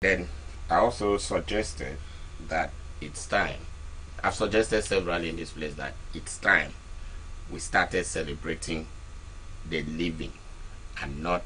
Then I also suggested that it's time. I've suggested several in this place that it's time we started celebrating the living and not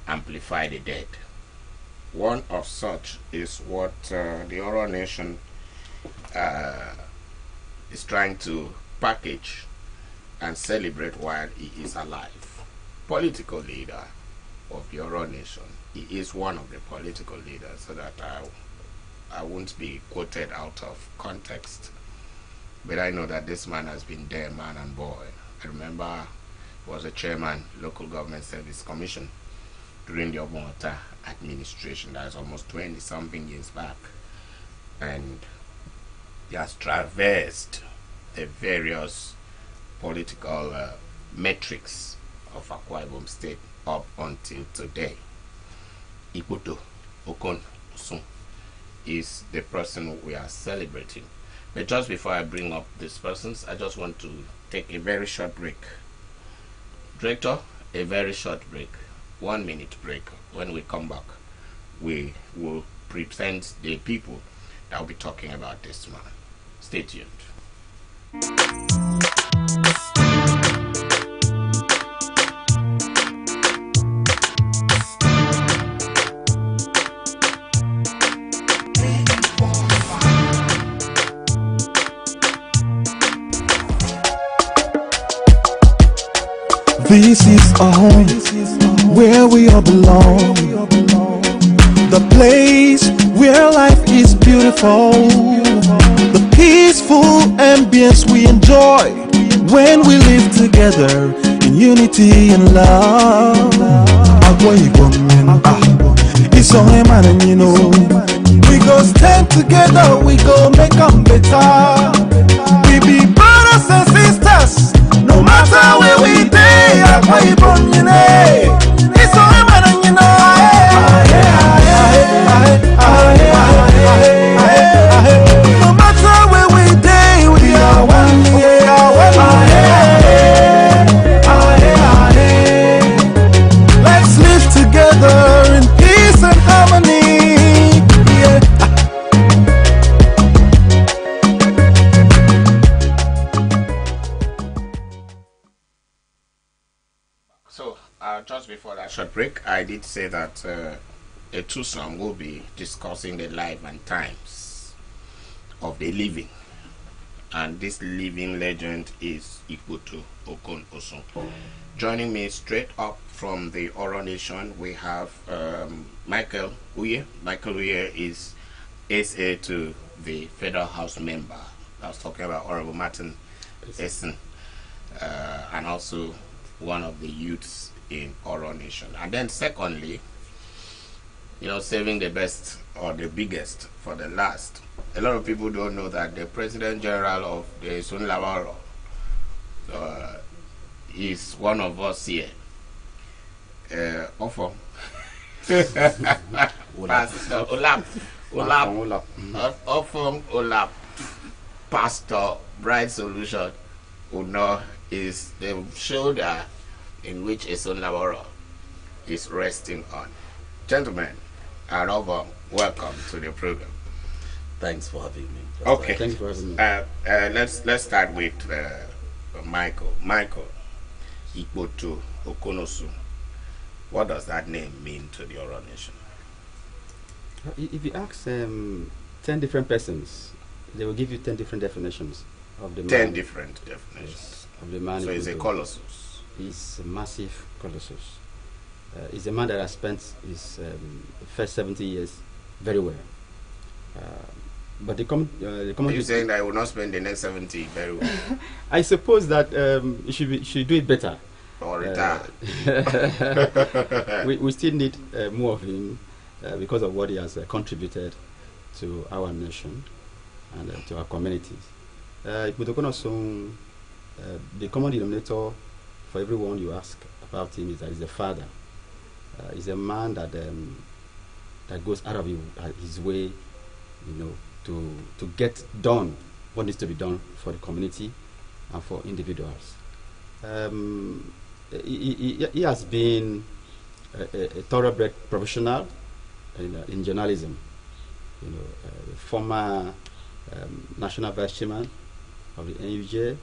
amplify the dead. One of such is what the Oro Nation uh, is trying to package and celebrate while he is alive. Political leader of the Oro Nation. He is one of the political leaders, so that I won't be quoted out of context. But I know that this man has been there, man and boy. I remember he was a chairman, Local Government Service Commission, during the Obonta administration. That is almost 20 something years back. And he has traversed the various political metrics of Akwa Ibom State up until today. Ikputo Okon Osun is the person we are celebrating. But just before I bring up these persons, I just want to take a very short break. Director, a very short break. 1 minute break. When we come back, we will present the people that will be talking about this man. Stay tuned. This is our home, where we all belong. The place where life is beautiful. The peaceful ambience we enjoy when we live together in unity and love. Akwa Ibom, it's all man, and you know. We go stand together, we go make them better. We be brothers and sisters, no matter where we day. Akwa Ibom, you know. It's all man, and you know. No matter where we day, we are one. We are one. Let's live together in peace and harmony. Yeah. So, just before that short break, I did say that a two-song will be discussing the life and times of the living. And this living legend is Ikputo Okon Osun. Joining me straight up from the Oro Nation, we have Michael Uye. Michael Uye is SA to the Federal House member. I was talking about Honorable Martin Essen, and also one of the youths in Oro Nation. And then secondly, saving the best or the biggest for the last. A lot of people don't know that the President General of the Sun Lawaro is one of us here. Ofo. Pastor Olap. Ofom Olap. Pastor Bright Solution Uno is the shoulder in which a Sun Lawaro is resting on. Gentlemen, Arova, welcome to the program. Thanks for having me. Okay. Thanks for having me. Let's start with Michael. Michael, Ikputo Okon Osun. What does that name mean to the Oro Nation? If you ask 10 different persons, they will give you 10 different definitions of the man. 10 different definitions. Yes, of the man. So he's a colossus. He's a massive colossus. He's a man that has spent his first 70 years very well. But the common. Are you saying that I will not spend the next 70 very well? I suppose that you should do it better. Or retire. We still need more of him because of what he has contributed to our nation and to our communities. Ikputo Okon Osun, the common denominator for everyone you ask about him is that he's a father. He's a man that goes out of his way, to get done what needs to be done for the community and for individuals. He has been a thoroughbred professional. in journalism. The former national vice chairman of the NUJ,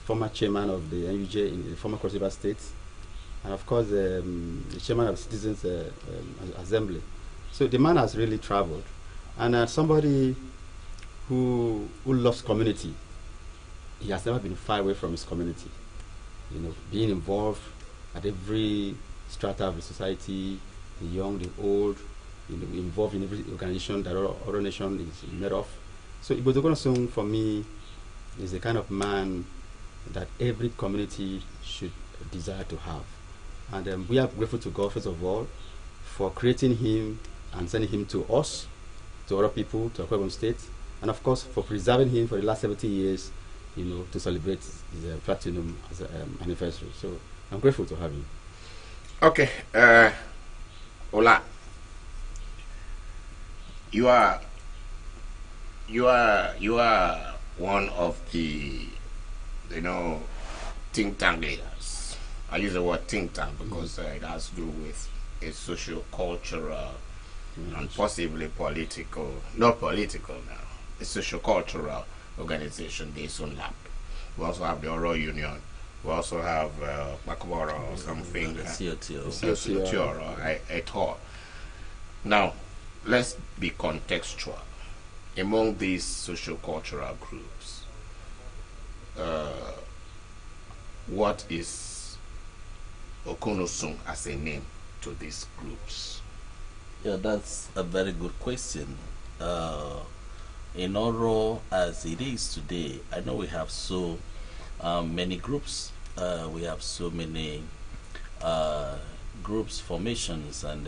former chairman of the NUJ in the former Cross River State, and of course the chairman of Citizens Assembly. So the man has really traveled, and somebody who loves community. He has never been far away from his community. Being involved at every strata of the society, the young, the old, involved in every organization that Oro Nation is made of. So Igbo Togonosung for me is the kind of man that every community should desire to have. And we are grateful to God, first of all, for creating him and sending him to us, to other people, to Akwa Ibom State, and of course for preserving him for the last 70 years, to celebrate his platinum anniversary. So I'm grateful to have him. Okay, Ola, you are one of the think tank leaders. I use the word think tank because it has to do with a socio-cultural and possibly political, not political now, a socio-cultural organization, the Sunlap. We also have the Oro Union. We also have Makoboro or something. At all. Now, let's be contextual. Among these socio-cultural groups, what is Okonosung as a name to these groups? Yeah, that's a very good question. In Oro, as it is today, I know we have so many groups. We have so many groups, formations, and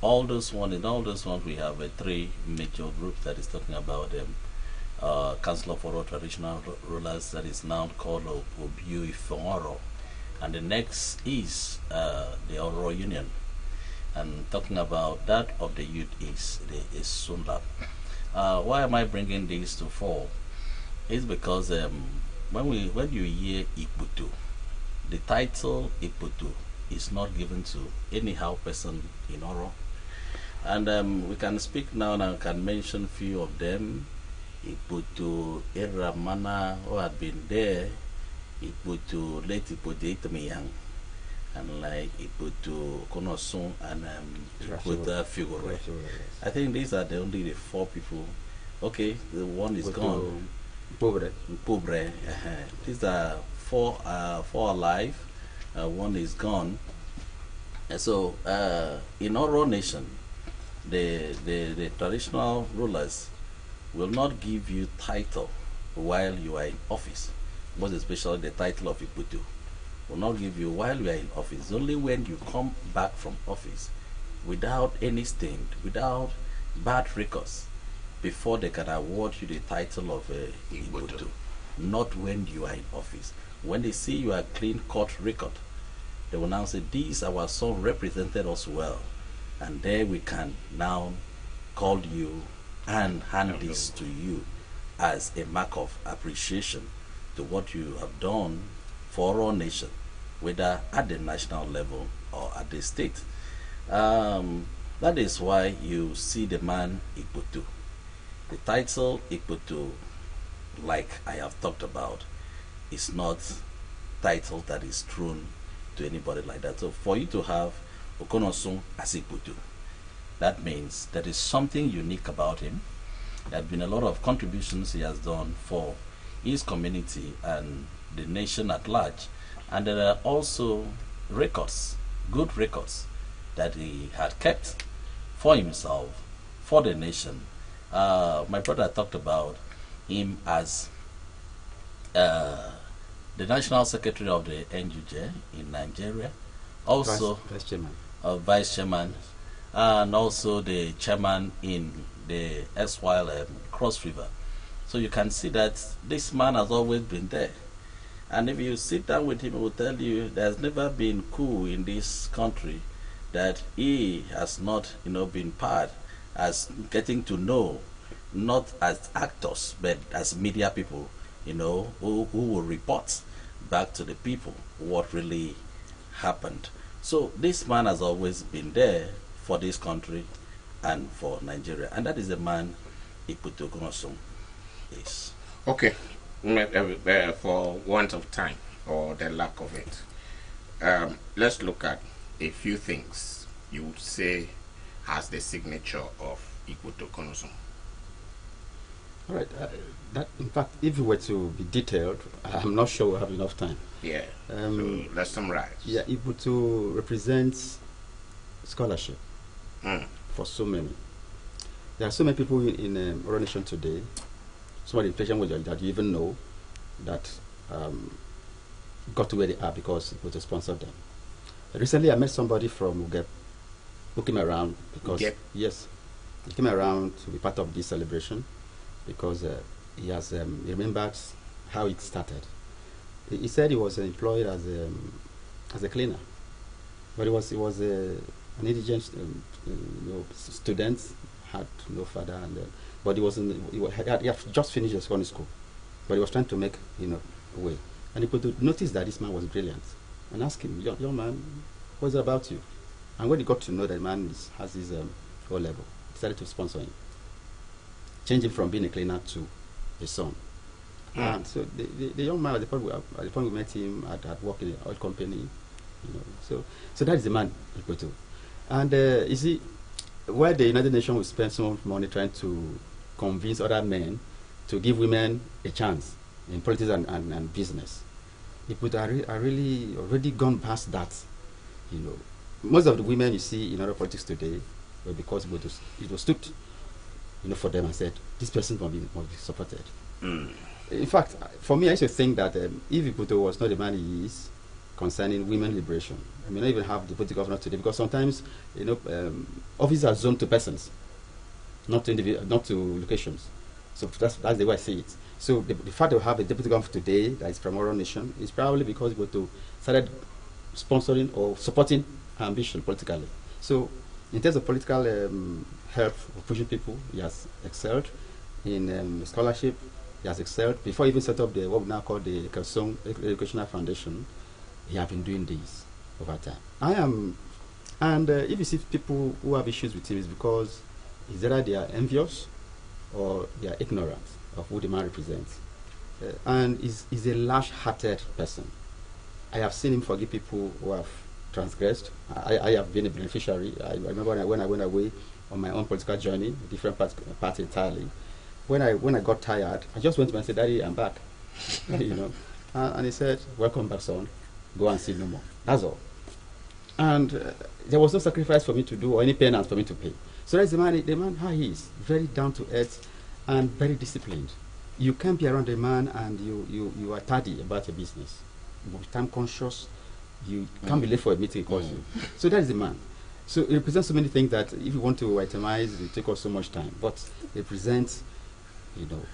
all those ones. In all those ones, we have three major groups that is talking about Council of Oro Traditional Rulers, that is now called Obiu Ifongoro, and the next is the Oro Union, and talking about that of the youth is Sunlap. Why am I bringing these to fore? It's because when you hear Iputu, the title Iputu is not given to anyhow person in Oro, and we can speak now and I can mention few of them. Iputu Eramana, who had been there, Iputu late Iputu Itamiyang, and like Iputu Konosun and Iputu Figure. I think these are the only four people. Okay, the one is gone. Pobre. These are four alive. One is gone. And so in Oro Nation, the traditional rulers will not give you title while you are in office. Most especially the title of Iputu will not give you while you are in office. Only when you come back from office without any stain, without bad records, before they can award you the title of Iputu. Not when you are in office. When they see you are clean cut record, they will now say, "This our son represented us well," and there we can now call you and hand this to you as a mark of appreciation to what you have done for our nation, whether at the national level or at the state. That is why you see the man Iputu. The title Iputu, like I have talked about, is not title that is thrown to anybody like that. So for you to have Okonosung as Iputu, that means there is something unique about him. There have been a lot of contributions he has done for his community and the nation at large. And there are also records, good records, that he had kept for himself, for the nation. My brother talked about him as the National Secretary of the NUJ in Nigeria, also Vice Chairman, and also the Chairman in the erstwhile Cross River. So you can see that this man has always been there. And if you sit down with him, he will tell you there's never been coup in this country that he has not, been part as getting to know, not as actors, but as media people, who will report back to the people what really happened. So this man has always been there for this country and for Nigeria. And that is the man Iputo Okonosun is. Okay, for want of time or the lack of it, let's look at a few things you would say has the signature of Iputo Okonosun. All right. That, in fact, if we were to be detailed, I'm not sure we'll have enough time. Yeah. So let's summarize. Yeah, Iputo represents scholarship for so many. There are so many people in Oro Nation today, some of the inflation that you even know, that got to where they are because Iputo sponsored them. Recently, I met somebody from Ugep who came around because yes, he came around to be part of this celebration because he remembers how it started. He said he was employed as a cleaner, but he was an indigent student, had no father, and but he had just finished the secondary school, but he was trying to make a way, and he could notice that this man was brilliant, and asked him, young man, what's it about you? And when he got to know that the man has his O level, he decided to sponsor him, change him from being a cleaner to a son. And so the young man, at the point we met him, at work in an oil company, so that is the man, Iputo. And you see, where the United Nations will spend so much money trying to convince other men to give women a chance in politics and business, Iputo are really already gone past that. Most of the women you see in other politics today were because it was stood, for them and said, this person must be supported. In fact, for me, I used to think that if Iputo was not the man he is concerning women liberation, I may not even have the political governor today, because sometimes, offices are zoned to persons, not to locations. So that's the way I see it. So the fact that we have a deputy governor today that is from Oro Nation is probably because Iputo started sponsoring or supporting her ambition politically. So in terms of political help for pushing people, he has excelled in scholarship. He has excelled. Before he even set up what we now call the Kesong Educational Foundation, he has been doing this over time. And if you see people who have issues with him, it's because either they are envious or they are ignorant of who the man represents. And he's a large-hearted person. I have seen him forgive people who have transgressed. I have been a beneficiary. I remember when I went away on my own political journey, a different part entirely. When I got tired, I just went to him and said, Daddy, I'm back. And he said, welcome back, son. Go and sin no more. That's all. And there was no sacrifice for me to do or any penance for me to pay. So that's the man how he is, very down to earth and very disciplined. You can't be around a man and you are tardy about your business. You're time conscious. You can't be late for a meeting because you. So that is the man. So it represents so many things that if you want to itemize, it will take us so much time. But it represents,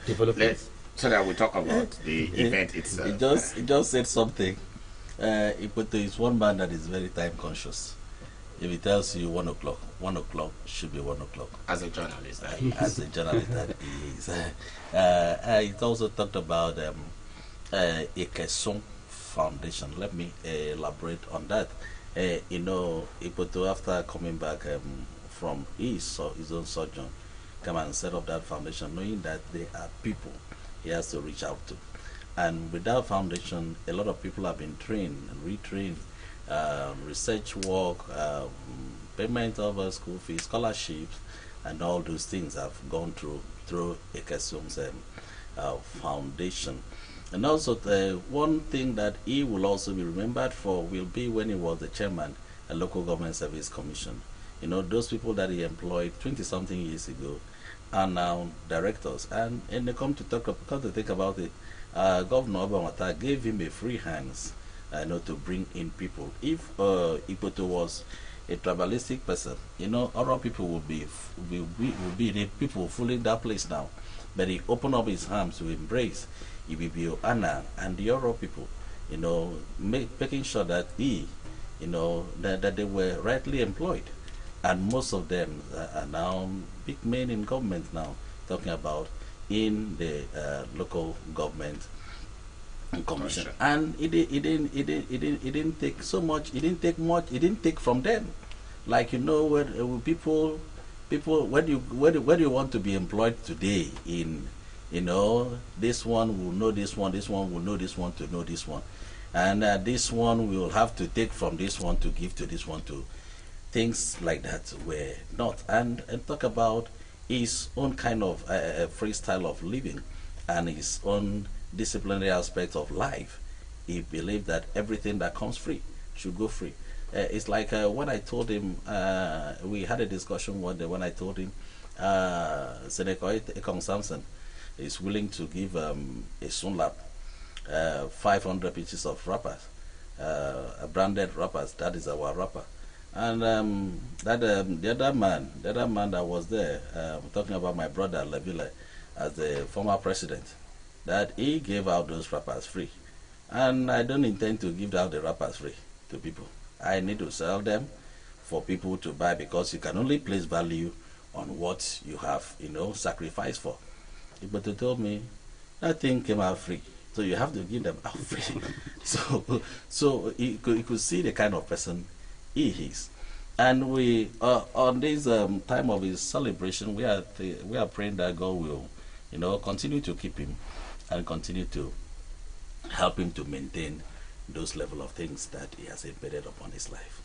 development. So that we talk about the event itself. It just said something. Iputo is one man that is very time conscious. If he tells you 1 o'clock, 1 o'clock should be 1 o'clock. As a journalist. As a journalist that he is. It also talked about a Kesong Foundation. Let me elaborate on that. Iputo, after coming back from his own sojourn, come and set up that foundation, knowing that there are people he has to reach out to. And with that foundation, a lot of people have been trained and retrained, research work, payment of school fees, scholarships, and all those things have gone through Ekesong's foundation. And also, one thing that he will also be remembered for will be when he was the chairman of Local Government Service Commission. Those people that he employed 20-something years ago are now directors. And they come to think about it. Governor Obamata gave him a free hands to bring in people. If Iputo was a tribalistic person, other people will be the people filling that place now. But he opened up his arms to embrace Ibibio, Anna, and the other people, making sure that that they were rightly employed. And most of them are now big men in government now, talking about in the local government commission. And it didn't take so much. It didn't take from them. Like people when you want to be employed today in, this one will know this one will know this one to know this one, and this one will have to take from this one to give to this one to things like that were not, and talk about his own kind of freestyle of living and his own disciplinary aspect of life. He believed that everything that comes free should go free. It's like when I told him, we had a discussion one day when I told him Seneca Ekong Samson is willing to give a Sunlap 500 pieces of wrappers, branded wrappers. That is our wrapper. And the other man that was there, talking about my brother Levile as the former president, that he gave out those wrappers free. And I don't intend to give out the wrappers free to people. I need to sell them for people to buy, because you can only place value on what you have, sacrificed for. But they told me that thing came out free, so you have to give them out free. so you could see the kind of person he is. And we on this time of his celebration, we are praying that God will, continue to keep him and continue to help him to maintain those level of things that he has embedded upon his life.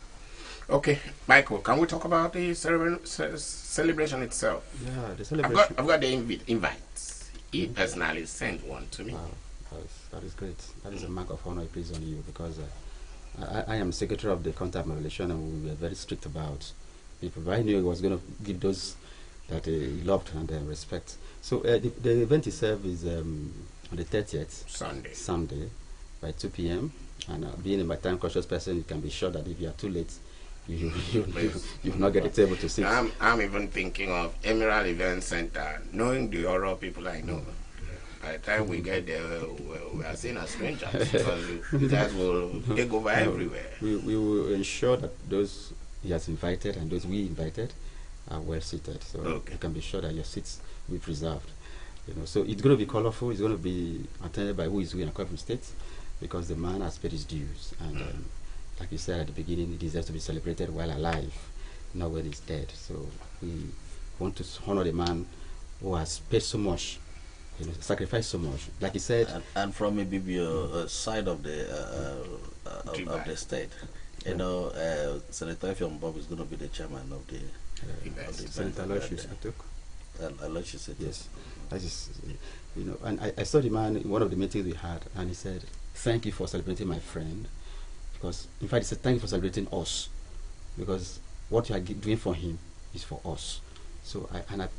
Okay, Michael, can we talk about the celebration itself? Yeah, the celebration. I've got the invites. He personally sent one to me. Wow, that is great. That is a mark of honor placed on you, because I am secretary of the Contact Revelation, and we were very strict about people. But I knew he was going to give those that he loved and respect. So the event itself is on the 30th, Sunday, by 2 p.m. And being a time conscious person, you can be sure that if you are too late, you will not get a table to sit. I'm even thinking of Emerald Event Center, knowing the Oro people I know. By the time we get there, we are seen as strangers, because you guys will take over everywhere. We will ensure that those he has invited and those we invited are well seated, so you can be sure that your seats will be preserved. So it's going to be colorful. It's going to be attended by who is who in Akwa Ibom State, because the man has paid his dues, and like you said at the beginning, he deserves to be celebrated while alive, not when he's dead. So we want to honor the man who has paid so much, sacrificed so much. Like he said, and from maybe side of the state, Senator Effiong Bob is going to be the chairman of the Senator Aloysius Atok. Aloysius, yes. That is, and I saw the man in one of the meetings we had, and he said, "Thank you for celebrating my friend," because in fact he said, "Thank you for celebrating us," because what you are doing for him is for us. So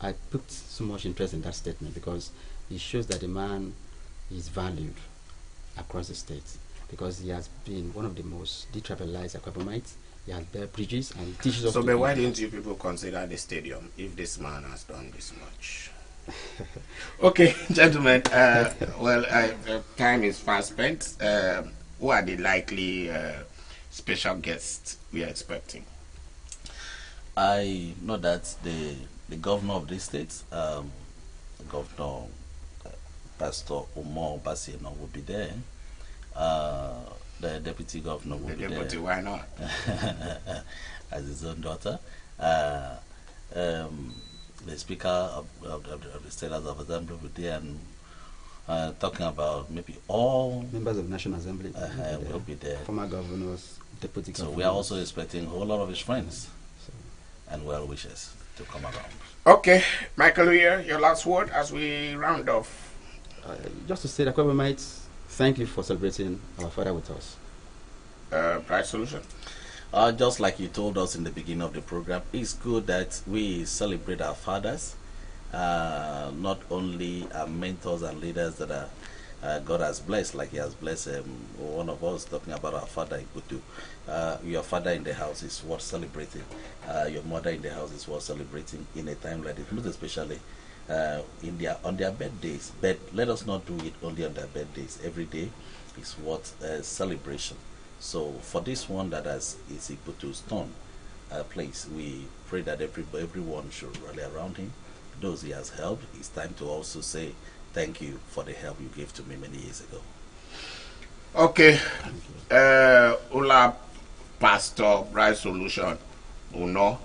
I put so much interest in that statement, because it shows that the man is valued across the state, because he has been one of the most detribalized Akwa Ibomites. He has built bridges and he teaches us. So, but why didn't you people consider the stadium if this man has done this much? Okay, gentlemen. Time is fast spent. Who are the likely special guests we are expecting? I know that the governor of this state, Governor Pastor Umar Basieno, will be there. The deputy governor will be there. Why not? As his own daughter. The Speaker of the State House of Assembly will be there, and talking about maybe all members of the National Assembly will be there. Former governors, deputy governors. So we are also expecting a whole lot of his friends and well wishers to come around. Okay, Michael, your last word as we round off. Just to say that Akwa Ibomites, thank you for celebrating our father with us. Bright solution. Just like you told us in the beginning of the program, it's good that we celebrate our fathers, not only our mentors and leaders that are God has blessed, like He has blessed one of us, talking about our father Ikutu. Your father in the house is worth celebrating. Your mother in the house is worth celebrating in a time like this, most especially on their birthdays. But let us not do it only on their birthdays. Every day is worth celebration. So for this one that is Ikutu's turn place, we pray that everyone should rally around him. Those he has helped, it's time to also say thank you for the help you gave to me many years ago. Okay, Ula Pastor Bright Solution, Uno,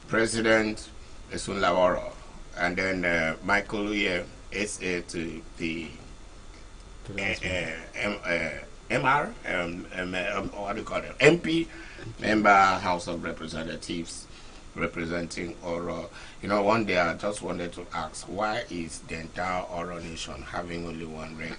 President Esunlaworo, and then Michael Uye, SA to the MR, what do you call it? MP, Member House of Representatives, representing Oro. You know, one day I just wanted to ask, why is the entire Oro nation having only one rep?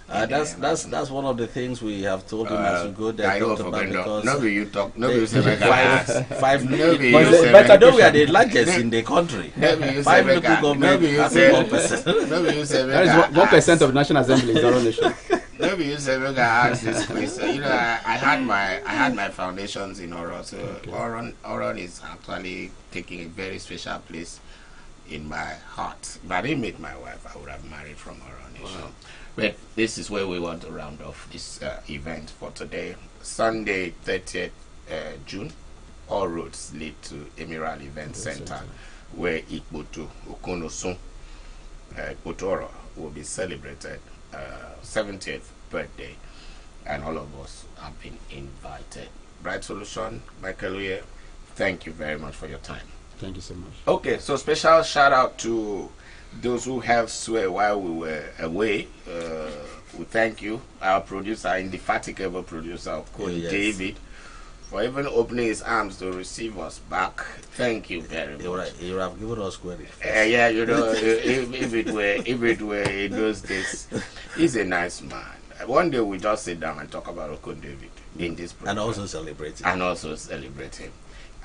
That's one of the things we have told him as we go there. I know talked about because nobody you talk, nobody you say make five Nobody but you say but I know make- we are the largest in the country. Nobody you say Five make local government nobody you having say 1%. nobody you say That is 1% of the National Assembly is Oro Nation. Maybe you say make I ask this question. You know, I had my foundations in Oro, so Oro is actually taking a very special place in my heart. If I didn't meet my wife, I would have married from Oro Nation. Wow. But this is where we want to round off this event for today. Sunday, 30th June, all roads lead to Emerald Event Center, where Ikputu Okonosun Ikputoro will be celebrated 70th birthday, and all of us have been invited. Bright Solution, Michael Uye, thank you very much for your time. Thank you so much. Okay, so special shout out to those who helped Sway while we were away. We thank you, our producer, indefatigable producer, of course, Yes. David, for even opening his arms to receive us back. Thank you very much. You have given us credit. Yeah, you know, if it were in those days, he's a nice man. One day we just sit down and talk about Okon David in this program. And also celebrating. And also celebrate him.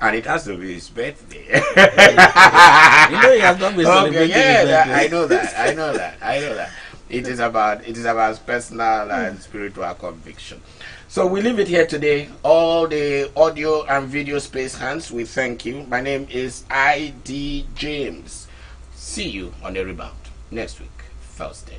And it has to be his birthday. You know he has not been Okay, celebrating yeah, his birthday. I know that. It is about personal and spiritual conviction. So we leave it here today. All the audio and video space hands, we thank you. My name is ID James. See you on the rebound next week, Thursday.